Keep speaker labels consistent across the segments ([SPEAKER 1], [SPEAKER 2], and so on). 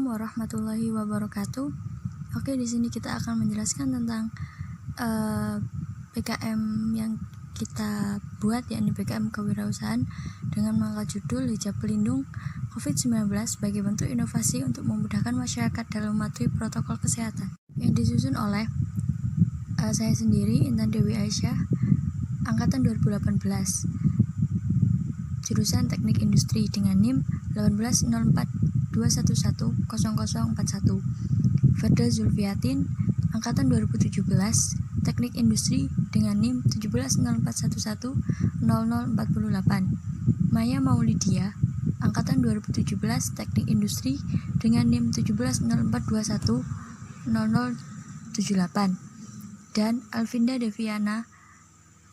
[SPEAKER 1] Assalamualaikum warahmatullahi wabarakatuh. Oke, di sini kita akan menjelaskan tentang PKM yang kita buat, yakni PKM Kewirausahaan dengan mengangkat judul Hijab Pelindung COVID-19 sebagai bentuk inovasi untuk memudahkan masyarakat dalam mematuhi protokol kesehatan, yang disusun oleh saya sendiri, Intan Dewi Aisyah, angkatan 2018, jurusan Teknik Industri dengan NIM 18042110041. Verda Zulfiatin, angkatan 2017, Teknik Industri dengan NIM 17041100048. Maya Maulidia, angkatan 2017, Teknik Industri dengan NIM 17042100078. Dan Alvinda Deviana,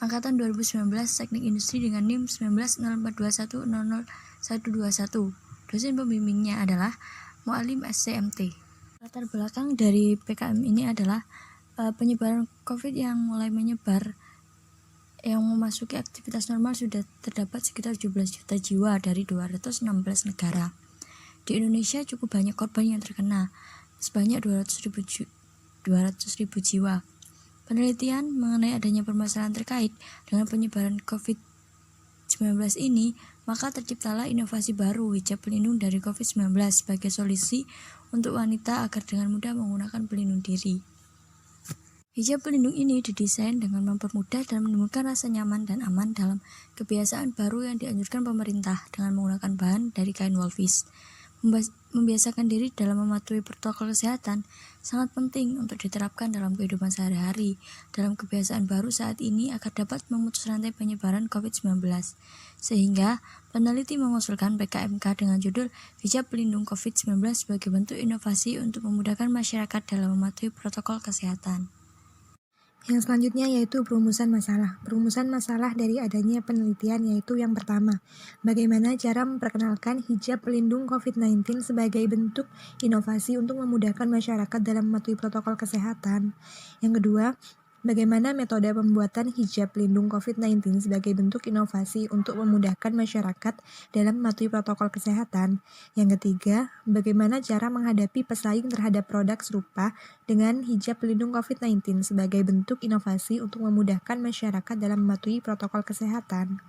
[SPEAKER 1] angkatan 2019, Teknik Industri dengan NIM 19042100121. Dosen pembimbingnya adalah Mu'alim SCMT. Latar belakang dari PKM ini adalah penyebaran COVID yang mulai menyebar, yang memasuki aktivitas normal sudah terdapat sekitar 17 juta jiwa dari 216 negara. Di Indonesia cukup banyak korban yang terkena, sebanyak 200.000 jiwa. Penelitian mengenai adanya permasalahan terkait dengan penyebaran COVID-19 ini, maka terciptalah inovasi baru, hijab pelindung dari COVID-19 sebagai solusi untuk wanita agar dengan mudah menggunakan pelindung diri. Hijab pelindung ini didesain dengan mempermudah dan menimbulkan rasa nyaman dan aman dalam kebiasaan baru yang dianjurkan pemerintah dengan menggunakan bahan dari kain wolfish. Membiasakan diri dalam mematuhi protokol kesehatan sangat penting untuk diterapkan dalam kehidupan sehari-hari dalam kebiasaan baru saat ini agar dapat memutus rantai penyebaran COVID-19. Sehingga peneliti mengusulkan PKMK dengan judul Hijab Pelindung COVID-19 sebagai bentuk inovasi untuk memudahkan masyarakat dalam mematuhi protokol kesehatan.
[SPEAKER 2] Yang selanjutnya yaitu perumusan masalah. Perumusan masalah dari adanya penelitian yaitu yang pertama, bagaimana cara memperkenalkan hijab pelindung COVID-19 sebagai bentuk inovasi untuk memudahkan masyarakat dalam mematuhi protokol kesehatan. Yang kedua, bagaimana metode pembuatan hijab pelindung COVID-19 sebagai bentuk inovasi untuk memudahkan masyarakat dalam mematuhi protokol kesehatan. Yang ketiga, bagaimana cara menghadapi pesaing terhadap produk serupa dengan hijab pelindung COVID-19 sebagai bentuk inovasi untuk memudahkan masyarakat dalam mematuhi protokol kesehatan.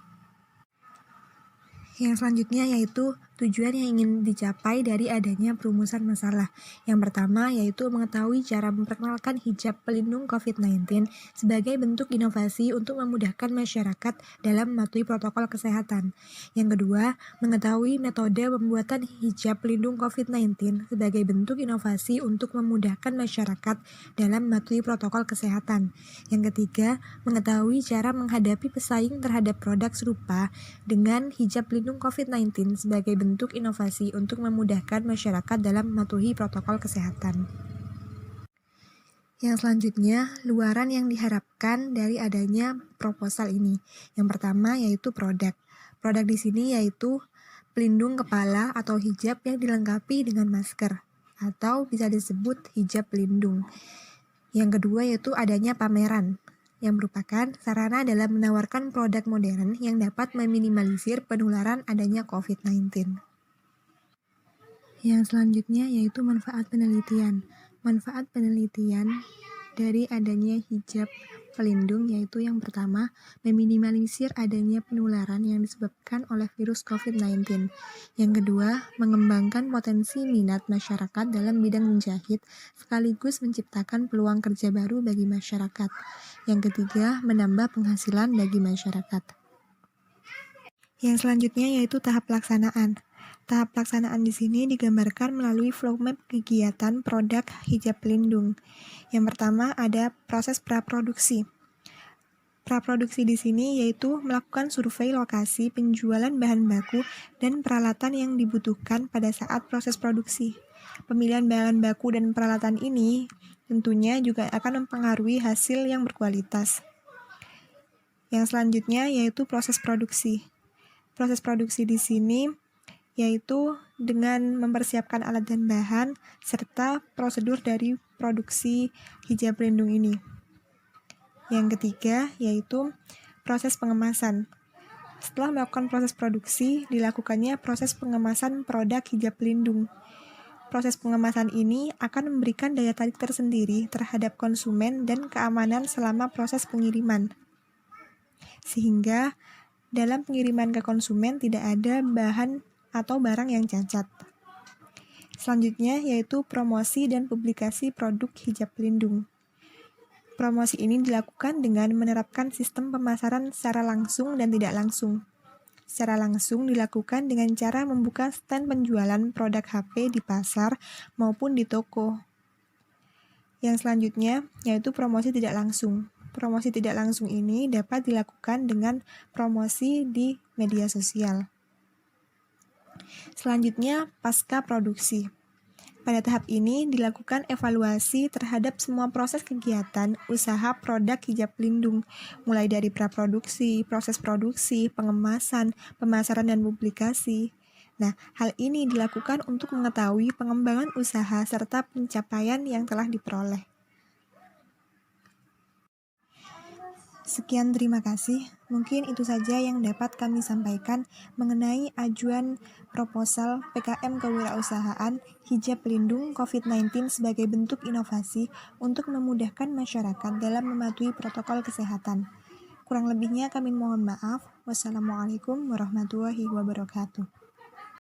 [SPEAKER 2] Yang selanjutnya yaitu tujuan yang ingin dicapai dari adanya perumusan masalah. Yang pertama yaitu mengetahui cara memperkenalkan hijab pelindung COVID-19 sebagai bentuk inovasi untuk memudahkan masyarakat dalam mematuhi protokol kesehatan. Yang kedua, mengetahui metode pembuatan hijab pelindung COVID-19 sebagai bentuk inovasi untuk memudahkan masyarakat dalam mematuhi protokol kesehatan. Yang ketiga, mengetahui cara menghadapi pesaing terhadap produk serupa dengan hijab pelindung COVID-19 sebagai bentuk inovasi untuk memudahkan masyarakat dalam mematuhi protokol kesehatan. Yang selanjutnya, luaran yang diharapkan dari adanya proposal ini. Yang pertama yaitu produk. Produk di sini yaitu pelindung kepala atau hijab yang dilengkapi dengan masker atau bisa disebut hijab pelindung. Yang kedua yaitu adanya pameran, yang merupakan sarana dalam menawarkan produk modern yang dapat meminimalisir penularan adanya COVID-19. Yang selanjutnya yaitu manfaat penelitian. Manfaat penelitian dari adanya hijab pelindung yaitu yang pertama, meminimalisir adanya penularan yang disebabkan oleh virus COVID-19. Yang kedua, mengembangkan potensi minat masyarakat dalam bidang menjahit sekaligus menciptakan peluang kerja baru bagi masyarakat. Yang ketiga, menambah penghasilan bagi masyarakat. Yang selanjutnya yaitu tahap pelaksanaan. Tahap pelaksanaan di sini digambarkan melalui flow map kegiatan produk hijab pelindung. Yang pertama ada proses praproduksi. Praproduksi di sini yaitu melakukan survei lokasi penjualan bahan baku dan peralatan yang dibutuhkan pada saat proses produksi. Pemilihan bahan baku dan peralatan ini tentunya juga akan mempengaruhi hasil yang berkualitas. Yang selanjutnya yaitu proses produksi. Proses produksi di sini yaitu dengan mempersiapkan alat dan bahan serta prosedur dari produksi hijab pelindung ini. Yang ketiga yaitu proses pengemasan. Setelah melakukan proses produksi, dilakukannya proses pengemasan produk hijab pelindung. proses pengemasan ini akan memberikan daya tarik tersendiri terhadap konsumen dan keamanan selama proses pengiriman. Sehingga dalam pengiriman ke konsumen tidak ada bahan atau barang yang cacat. Selanjutnya yaitu promosi dan publikasi produk hijab pelindung. Promosi ini dilakukan dengan menerapkan sistem pemasaran secara langsung dan tidak langsung. Secara langsung dilakukan dengan cara membuka stand penjualan produk HP di pasar maupun di toko. Yang selanjutnya yaitu promosi tidak langsung. Promosi tidak langsung ini dapat dilakukan dengan promosi di media sosial. Selanjutnya, pasca produksi. Pada tahap ini dilakukan evaluasi terhadap semua proses kegiatan usaha produk hijab pelindung, mulai dari praproduksi, proses produksi, pengemasan, pemasaran, dan publikasi. Nah, hal ini dilakukan untuk mengetahui pengembangan usaha serta pencapaian yang telah diperoleh. Sekian, terima kasih. Mungkin itu saja yang dapat kami sampaikan mengenai ajuan proposal PKM Kewirausahaan Hijab Pelindung COVID-19 sebagai bentuk inovasi untuk memudahkan masyarakat dalam mematuhi protokol kesehatan. Kurang lebihnya kami mohon maaf. Wassalamualaikum warahmatullahi wabarakatuh.